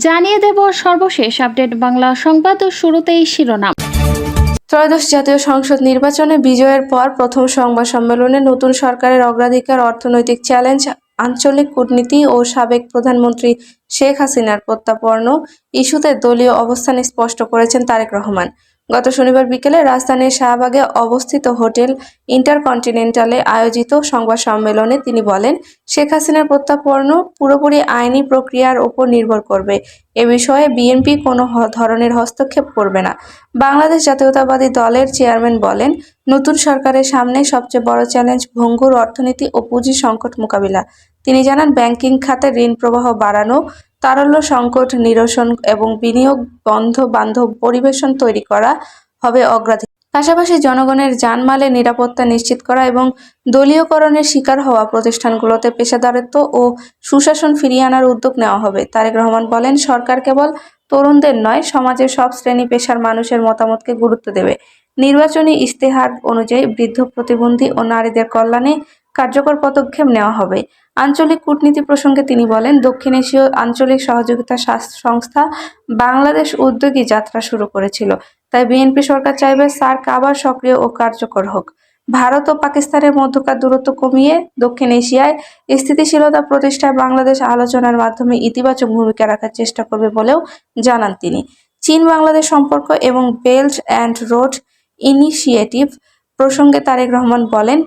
জানিয়ে দেব সর্বশেষ আপডেট বাংলা সংবাদ ও শুরুতেই শিরোনাম। ত্রয়োদশ জাতীয় সংসদ নির্বাচনে বিজয়ের পর প্রথম সংবাদ সম্মেলনে নতুন সরকারের অগ্রাধিকার, অর্থনৈতিক চ্যালেঞ্জ, আঞ্চলিক কূটনীতি ও সাবেক প্রধানমন্ত্রী শেখ হাসিনার প্রত্যাপর্ন ইস্যুতে দলীয় অবস্থান স্পষ্ট করেছেন তারেক রহমান। গত শনিবার বিকেলে রাজধানীর শাহবাগে অবস্থিত হোটেল ইন্টারকন্টিনেন্টালে আয়োজিত সংবাদ সম্মেলনে তিনি বলেন, শেখ হাসিনার প্রত্যাপর্ন পুরোপুরি আইনি প্রক্রিয়ার ওপর নির্ভর করবে। এ বিষয়ে বিএনপি কোনো ধরনের হস্তক্ষেপ করবে না। বাংলাদেশ জাতীয়তাবাদী দলের চেয়ারম্যান বলেন, নতুন সরকারের সামনে সবচেয়ে বড় চ্যালেঞ্জ ভঙ্গুর অর্থনীতি ও পুঁজি সংকট মোকাবিলা। তিনি জানান, ব্যাংকিং খাতে ঋণ প্রবাহ বাড়ানো, তারল্য সংকট নিরসন এবং বিনিয়োগ বন্ধ বান্ধব পরিবেশ তৈরি করা হবে অগ্রাধিকার। পাশাপাশি জনগণের জানমালের নিরাপত্তা নিশ্চিত করা এবং দলীয়করণের শিকার হওয়া প্রতিষ্ঠানগুলোতে পেশাদারিত্ব ও সুশাসন ফিরিয়ে আনার উদ্যোগ নেওয়া হবে। তারেক রহমান বলেন, সরকার কেবল তরুণদের নয়, সমাজের সব শ্রেণী পেশার মানুষের মতামতকে গুরুত্ব দেবে। নির্বাচনী ইশতেহার অনুযায়ী বৃদ্ধ, প্রতিবন্ধী ও নারীদের কল্যাণে কার্যকর পদক্ষেপ নেওয়া হবে। আঞ্চলিক কূটনীতি প্রসঙ্গে তিনি বলেন, দক্ষিণ এশীয় আঞ্চলিক সহযোগিতা সংস্থা বাংলাদেশ উদ্যোগী যাত্রা শুরু করেছিল, তাই বিএনপি সরকার চাইবে সার্ক আবার সক্রিয় ও কার্যকর হোক। ভারত ও পাকিস্তানের মধ্যকার দূরত্ব কমিয়ে দক্ষিণ এশিয়ায় স্থিতিশীলতা প্রতিষ্ঠায় বাংলাদেশ আলোচনার মাধ্যমে ইতিবাচক ভূমিকা রাখার চেষ্টা করবে বলেও জানান তিনি। চীন বাংলাদেশ সম্পর্ক এবং বেল্ট অ্যান্ড রোড ইনিশিয়েটিভ প্রসঙ্গে তারেক রহমান বলেন,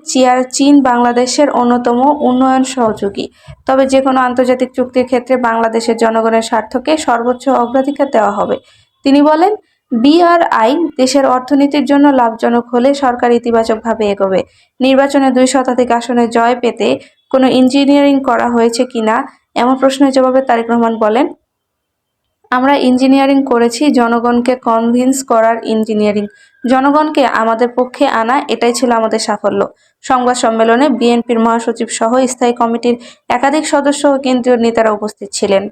চীন বাংলাদেশের অন্যতম উন্নয়ন সহযোগী। তবে যে কোনো আন্তর্জাতিক চুক্তির ক্ষেত্রে বাংলাদেশের জনগণের স্বার্থকে সর্বোচ্চ অগ্রাধিকার দেওয়া হবে। তিনি বলেন, BRI দেশের অর্থনীতির জন্য লাভজনক হলে সরকার ইতিবাচকভাবে এগোবে। নির্বাচনে 2 শতাধিক আসনে জয় পেতে কোনো ইঞ্জিনিয়ারিং করা হয়েছে কিনা এমন প্রশ্নের জবাবে তারেক রহমান বলেন, আমরা ইঞ্জিনিয়ারিং করেছি, জনগণকে কনভিন্স করার ইঞ্জিনিয়ারিং। জনগণকে আমাদের পক্ষে আনা, এটাই ছিল আমাদের সাফল্য। সংবাদ সম্মেলনে বিএনপির মহাসচিব সহ স্থায়ী কমিটির একাধিক সদস্য ও কেন্দ্রীয় নেতারা উপস্থিত ছিলেন।